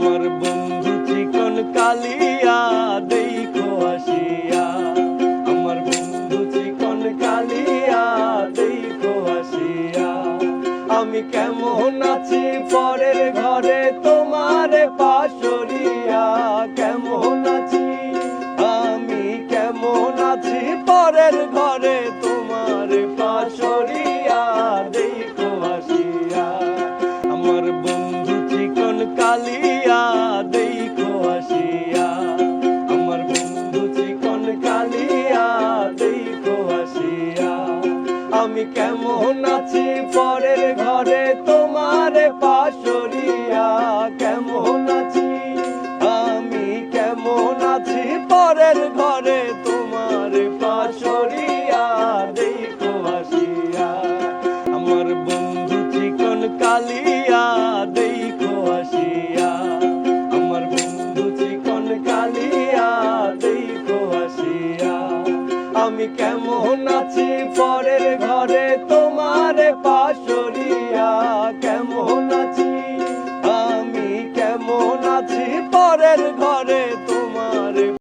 আমার বন্ধু চিকন কালিয়া দেখো আসিয়া, আমার বন্ধু চিকন কালিয়া দেখো আসিয়া। আমি কেমন আছি পরের ঘরে তোমার পাশরিয়া, কেমন আছি আমি কেমন আছি পরের ঘরে তোমার পাশরিয়া দেখো আসিয়া। আমার বন্ধু চিকন কালিয়া দেখো আসিয়া, আমার বন্ধু চিকন কালিয়া দেখো আসিয়া। আমি কেমন আছি পরের ঘরে তোমার পাশরিয়া, কেমন আছি আমি কেমন আছি পরের ঘরে তোমার পাশরিয়া দেখো আসিয়া। আমার বন্ধু চিকন কালিয়া দেখো আসিয়া, আমার বন্ধু চিকন কালিয়া দেখো আসিয়া। আমি কেমন আছি পরের ঘরে তো